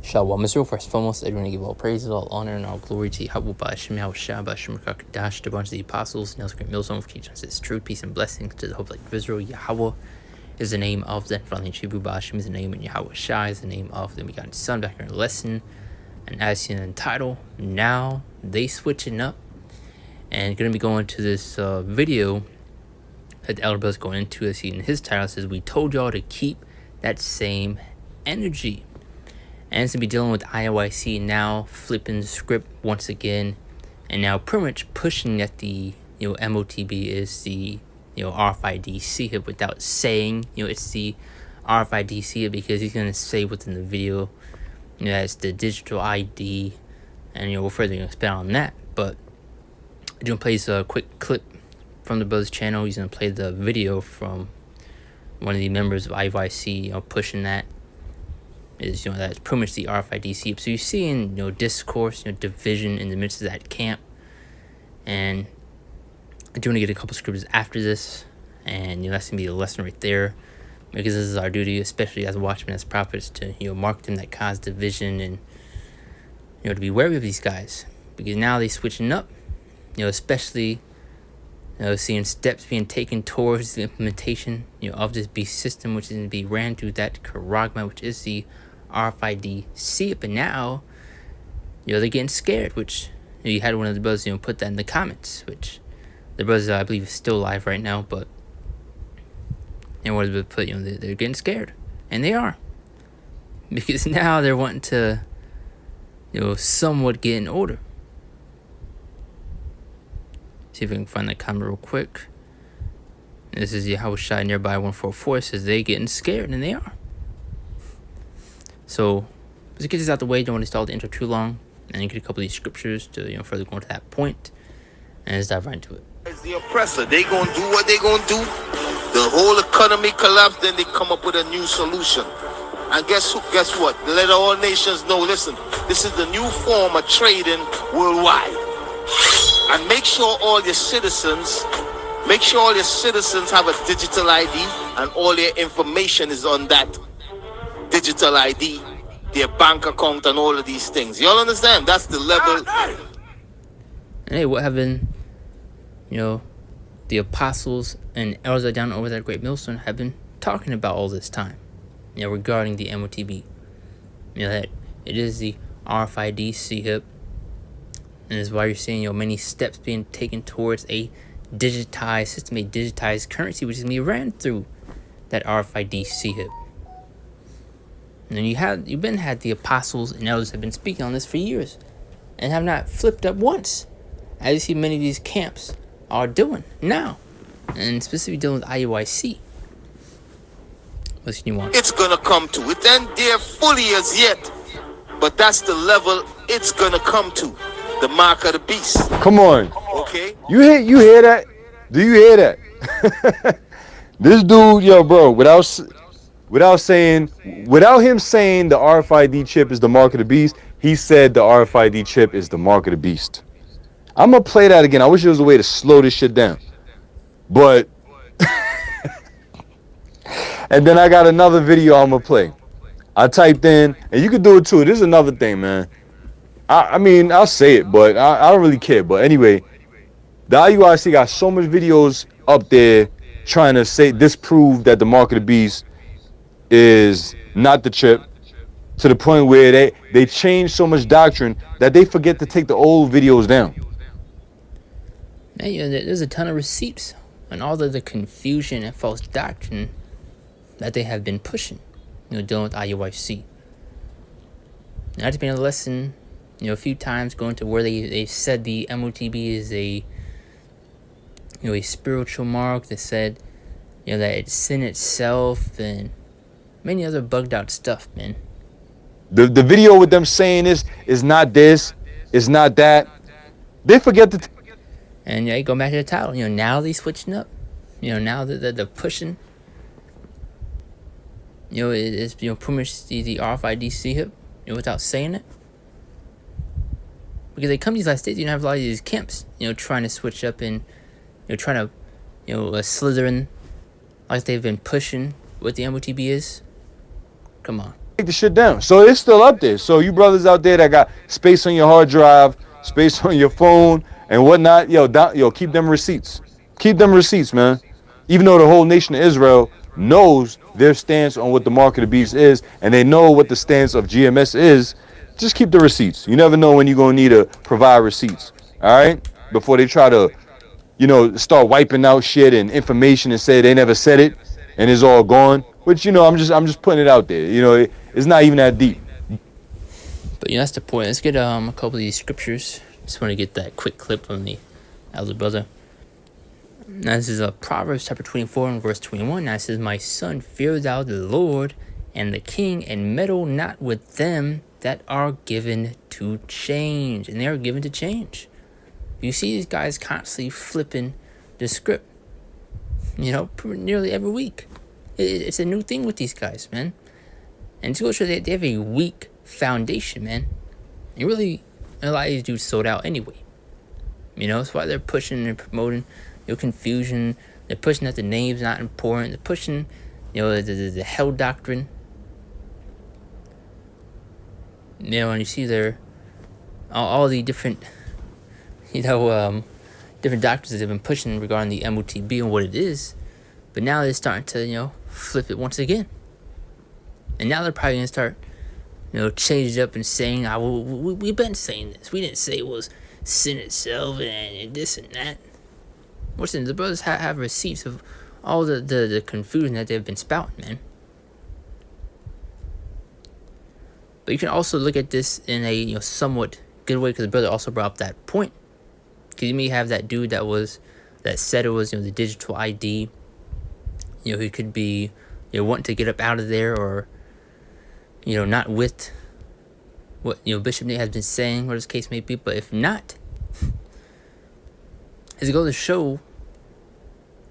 Shalom Israel. First and foremost, I want to give all praises, all honor, and all glory to Yahweh Ba'Shem Yahushua Ba'Shem Rakadash, the bunch of the apostles, Nails Great Millstone for teaching us truth, peace, and blessings to the hope of Israel. Yahweh is the name of the Father in Hebrew. Ba'Shem is the name, and Yahweh Shai is the name of the begotten Son. Back in our lesson, and as seen in the title, now they switching up, and going to be going to this video that the Elder Brother's going into. As seen in his title, it says, "We told y'all to keep that same energy." And it's going to be dealing with IOIC now, flipping the script once again, and now pretty much pushing that the MOTB is the RFID CHIP without saying it's the RFID CHIP, because he's going to say within the video that it's the digital ID, and we'll further expand on that. But I'm going to play a quick clip from the brother's channel. He's going to play the video from one of the members of IOIC pushing that. Is that's pretty much the RFID CHIP. So you see in discourse, division in the midst of that camp. And I do want to get a couple scriptures after this, and that's gonna be the lesson right there, because this is our duty, especially as watchmen, as prophets, to mark them that cause division, and to be wary of these guys, because now they switching up, especially seeing steps being taken towards the implementation of this beast system, which is going to be ran through that charagma, which is the RFID CHIP. And now they're getting scared, which you had one of the brothers put that in the comments, which the brothers I believe is still alive right now, but wanted to put they're getting scared, and they are, because now they're wanting to somewhat get in order. See if we can find that comment real quick. This is Yahweh Shai nearby 144. Says they getting scared, and they are. So let's get this out the way. Don't want to stall the intro too long, and get a couple of these scriptures to further go into that point, and let's dive right into it. It's the oppressor. They gonna do what they gonna do. The whole economy collapse. Then they come up with a new solution. And guess what? Let all nations know. Listen, this is the new form of trading worldwide. And make sure all your citizens have a digital ID, and all their information is on that digital ID, their bank account, and all of these things. Y'all understand? That's the level. And hey, what have been, the apostles and elders down over that Great Millstone have been talking about all this time, regarding the MOTB. That it is the RFID CHIP. And this is why you're seeing many steps being taken towards a digitized system, a digitized currency, which is going to be ran through that RFID CHIP. And then you've had the apostles and elders have been speaking on this for years, and have not flipped up once, as you see many of these camps are doing now, and specifically dealing with IOIC. What you want? It's gonna come to it, and they're fully as yet, but that's the level it's gonna come to. The mark of the beast. Come on. Okay. You hear that? Do you hear that? This dude, bro, without him saying the RFID chip is the mark of the beast, he said the RFID chip is the mark of the beast. I'm gonna play that again. I wish there was a way to slow this shit down. But and then I got another video I'm gonna play. I typed in, and you can do it too. This is another thing, man. I mean, I'll say it, but I don't really care. But anyway, the IUIC got so much videos up there trying to disprove that the mark of the beast is not the chip, to the point where they change so much doctrine that they forget to take the old videos down. Hey, there's a ton of receipts on all of the confusion and false doctrine that they have been pushing, dealing with IUIC. Now, it's been a lesson a few times going to where they said the MOTB is a spiritual mark. They said that it's sin itself, and many other bugged out stuff, man. The video with them saying this is not this, is not that. They forget to and you go back to the title. Now they switching up. Now they're pushing. It's pretty much the RFID CHIP, without saying it. Because they come to these last days, you have a lot of these camps, trying to switch up and, trying to, slither in, like they've been pushing what the MOTB is. Come on. the shit down. So it's still up there. So you brothers out there that got space on your hard drive, space on your phone and whatnot, yo, keep them receipts. Keep them receipts, man. Even though the whole nation of Israel knows their stance on what the mark of the beast is, and they know what the stance of GMS is, just keep the receipts. You never know when you're gonna need to provide receipts. All right, before they try to, start wiping out shit and information and say they never said it and it's all gone. Which I'm just putting it out there. It's not even that deep. But that's the point. Let's get a couple of these scriptures. Just want to get that quick clip from the elder brother. Now this is Proverbs chapter 24 and verse 21. Now it says, "My son, fear thou the Lord and the king, and meddle not with them that are given to change." And they are given to change. You see these guys constantly flipping the script, nearly every week. It's a new thing with these guys, man. And to go show that they have a weak foundation, man. And really, a lot of these dudes sold out anyway. That's why they're pushing and promoting confusion. They're pushing that the name's not important. They're pushing, the hell doctrine. And you see all the different, different doctrines that they've been pushing regarding the MOTB and what it is. But now they're starting to, flip it once again. And now they're probably going to start, change it up and saying, we've been saying this. We didn't say it was sin itself and this and that. Listen, the brothers have receipts of all the confusion that they've been spouting, man. But you can also look at this in a somewhat good way, because the brother also brought up that point. Because you may have that dude that said it was the digital ID. He could be wanting to get up out of there, or not with what Bishop Nate has been saying, or this case may be. But if not, as it goes to show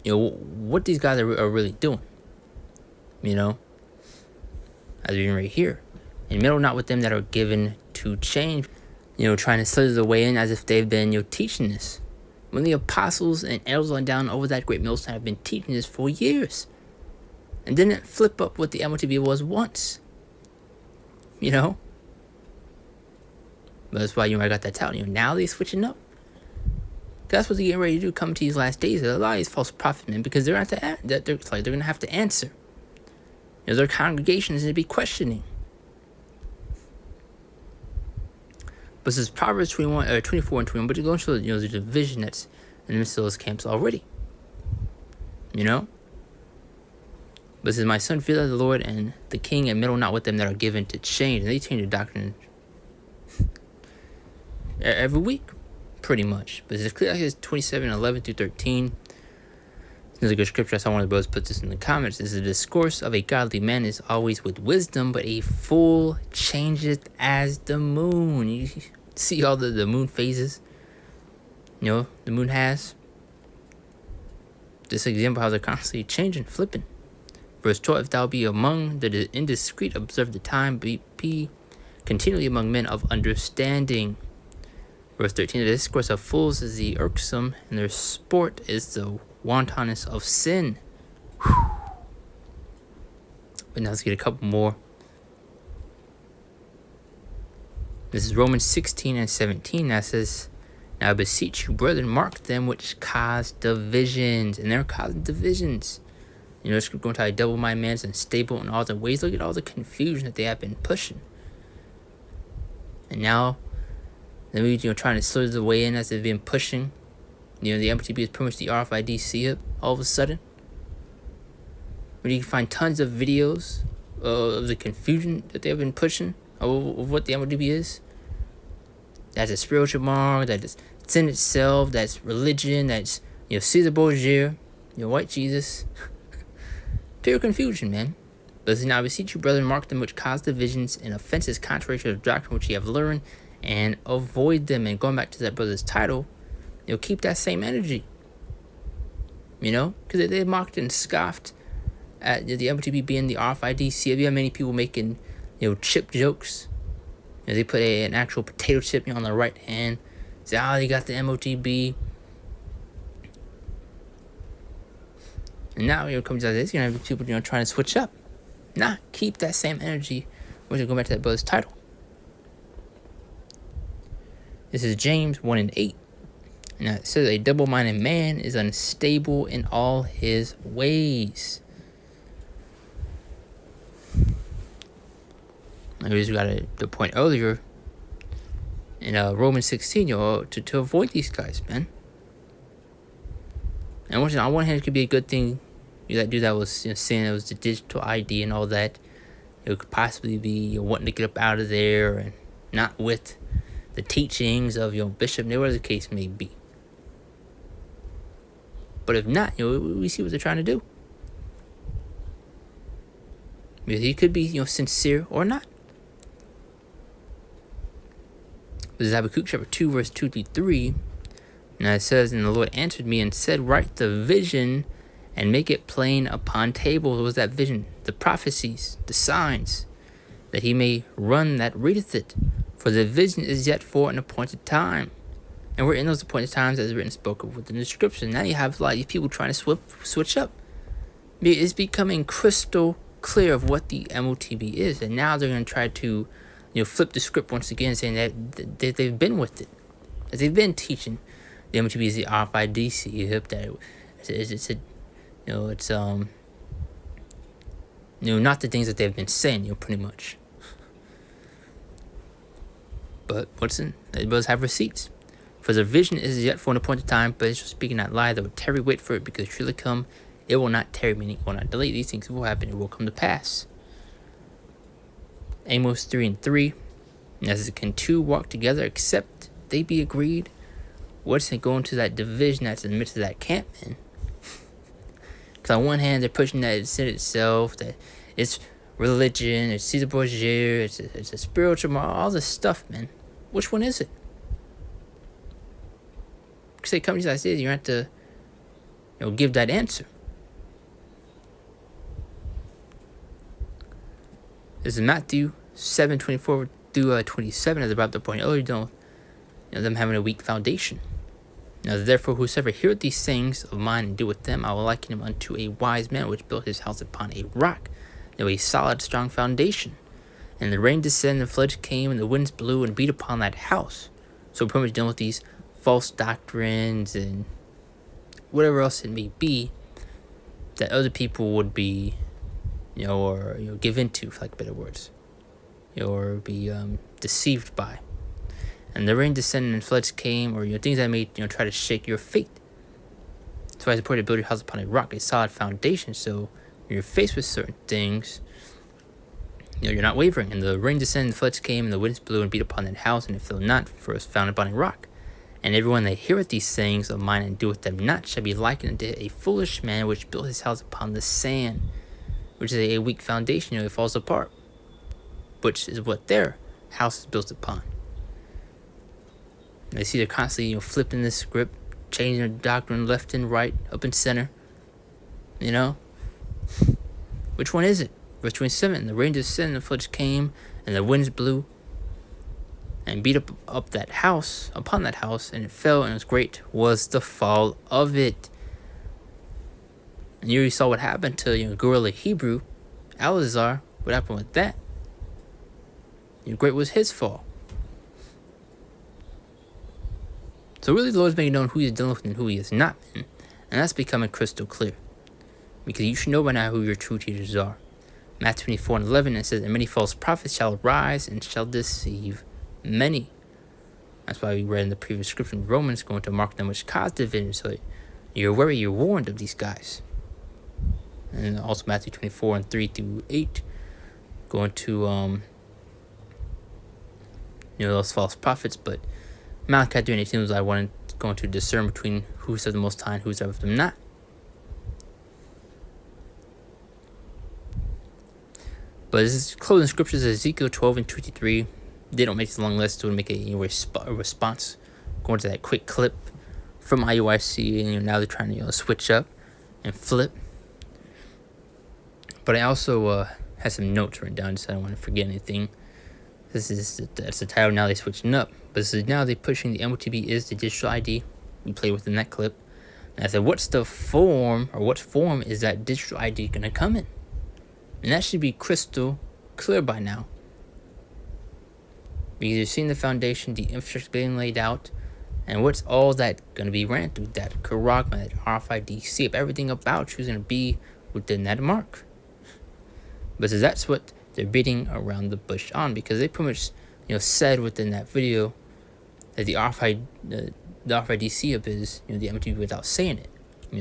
what these guys are really doing. As we right here. And meddle not with them that are given to change, trying to slither the way in as if they've been, teaching this. When the apostles and elders on down over that great millstone have been teaching this for years. And didn't flip up what the MOTB was once. But that's why I got that title. Now they're switching up. That's what they're getting ready to do coming to these last days. A lot of these false prophets, man, because they're going to have to answer. Their congregations to be questioning. But this is Proverbs 24 and 21, but you're going to show the division that's in the midst of those camps already. But this is, "My son, fear the Lord and the king, and meddle not with them that are given to change." And they change the doctrine every week, pretty much. But it's clear, like 27:11 through 13. There's a good scripture. I saw one of the brothers put this in the comments. This is, "The discourse of a godly man is always with wisdom, but a fool changeth as the moon." You see all the moon phases, the moon has. This example how they're constantly changing, flipping. Verse 12, "If thou be among the indiscreet, observe the time, be continually among men of understanding." Verse 13, "The discourse of fools is the irksome, and their sport is the wantonness of sin." Whew. But now let's get a couple more. This is Romans 16 and 17. That says, "Now I beseech you, brethren, mark them which cause divisions." And they're causing divisions. It's going to double my man's unstable in all the ways. Look at all the confusion that they have been pushing. And now, they're trying to slither the way in as they've been pushing. The MTB is pretty much the RFID CIP all of a sudden. Where you can find tons of videos of the confusion that they've been pushing of what the MTB is. That's a spiritual mark, that is sin itself, that's religion, that's Caesar Borgia, white Jesus. Pure confusion, man. But now I beseech you, brethren, mark them which cause divisions and offenses contrary to the doctrine which ye have learned, and avoid them. And going back to that brother's title, keep that same energy. Because they mocked and scoffed at the MTB being the RFID. See, you have many people making, chip jokes. They put an actual potato chip on the right hand. Say, you got the MOTB. And now, comes out this, have people, trying to switch up. Nah, keep that same energy We're going to go back to that brother's title. This is James 1:8. Now it says a double-minded man is unstable in all his ways. We got the point earlier in Romans 16, to avoid these guys, man. And on one hand, it could be a good thing. That dude that was saying it was the digital ID and all that. It could possibly be wanting to get up out of there and not with the teachings of Bishop, whatever the case may be. But if not, we see what they're trying to do. Because he could be sincere or not. This is Habakkuk chapter 2, verse 2-3. Now it says, and the Lord answered me and said, write the vision and make it plain upon tables. What was that vision? The prophecies, the signs, that he may run that readeth it. For the vision is yet for an appointed time. And we're in those appointed times as written and spoken within the scripture. Now you have a lot of these people trying to switch up. It's becoming crystal clear of what the MOTB is. And now they're going to try to flip the script once again, saying that they've been with it. That they've been teaching the MOTB is the RFID hip, that it's not the things that they've been saying, pretty much. But they both have receipts. For the vision is yet for an appointed time, but Israel speaking not lie, they will tarry, wait for it, because it surely come, it will not tarry, meaning it will not delay. These things will happen, it will come to pass. Amos 3:3. As can two walk together except they be agreed? What's it going to that division that's in the midst of that camp, man? Because on one hand, they're pushing that it's in itself, that it's religion, it's Caesar Borgia, it's a spiritual, all this stuff, man. Which one is it? Because they come to these ideas, you have to give that answer. This is Matthew 7:24-27, as about the point earlier, them having a weak foundation. Now therefore, whosoever heareth these things of mine and doeth them, I will liken him unto a wise man which built his house upon a rock, a solid, strong foundation. And the rain descended, and the floods came, and the winds blew and beat upon that house. So we're pretty much dealing with these false doctrines and whatever else it may be that other people would be, or give into, for like better words, or be deceived by. And the rain descended and floods came, or things that may try to shake your faith. That's why it's important to build your house upon a rock, a solid foundation. So when you're faced with certain things, you're not wavering. And the rain descended, and the floods came, and the winds blew and beat upon that house, and it fell not, for it was founded upon a rock. And everyone that heareth these things of mine and doeth them not shall be likened unto a foolish man which built his house upon the sand, which is a weak foundation. It falls apart, which is what their house is built upon. And they see they're constantly flipping this script, changing their doctrine left and right, up and center. Which one is it? Verse 27, the rain descended, and the floods came, and the winds blew and beat up that house, upon that house, and it fell, and it was great was the fall of it. And you saw what happened to Gorilla Hebrew, Eleazar. What happened with that? Great was his fall. So really, the Lord's making known who He's dealing with and who He is not, man. And that's becoming crystal clear, because you should know by now who your true teachers are. Matthew 24:11, it says, and many false prophets shall arise and shall deceive many. That's why we read in the previous scripture in Romans, going to mark them which cause division. So you're aware, you're warned of these guys. And also Matthew 24:3-8, going to those false prophets. But Malachi 3:18 seems I wanted going to discern between who's of the Most High and who's of them not. But this is closing scriptures, Ezekiel 12:23. They don't make this long list to make a response. Going to that quick clip from IUIC, and now they're trying to switch up and flip. But I also had some notes written down, so I don't want to forget anything. That's the title. Now they're switching up, but this is now they're pushing the MOTB is the digital ID. We play within that clip. And I said, what's the form, or what form is that digital ID gonna come in? And that should be crystal clear by now. Because you're seeing the foundation, the infrastructure being laid out, and what's all that going to be ran through? That Karagma, that RFID, everything about you is going to be within that mark. But that's what they're beating around the bush on, because they pretty much, said within that video that the RFID up is, the MTB without saying it.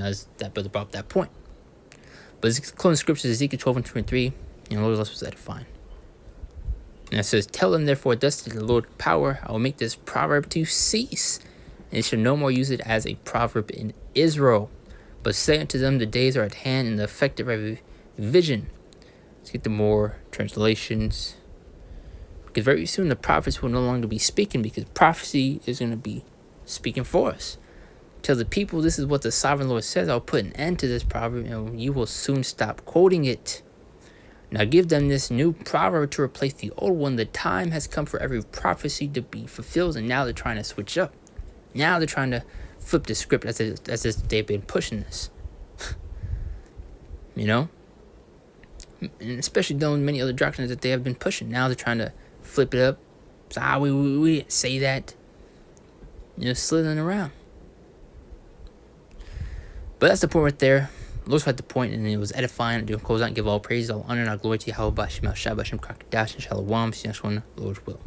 As that brother brought up that point. But it's closing scriptures, Ezekiel 12:23, Lord was edifying. And it says, tell them therefore, thus says the Lord power, I will make this proverb to cease, and they shall no more use it as a proverb in Israel. But say unto them, the days are at hand, and the effective revision. Let's get the more translations. Because very soon the prophets will no longer be speaking, because prophecy is going to be speaking for us. Tell the people, this is what the sovereign Lord says, I'll put an end to this proverb, and you will soon stop quoting it. Now give them this new proverb to replace the old one. The time has come for every prophecy to be fulfilled, and now they're trying to switch up. Now they're trying to flip the script as if they've been pushing this. And especially knowing many other doctrines that they have been pushing. Now they're trying to flip it up. So, we didn't say that. Slithering around. But that's the point right there. Looks like the point, and it was edifying. Do close out and give all praise, all honor, and all glory to Yahweh, Bashim, Al Shabbat, Shem Kakadash, and Shalom. See you next one, Lord's will.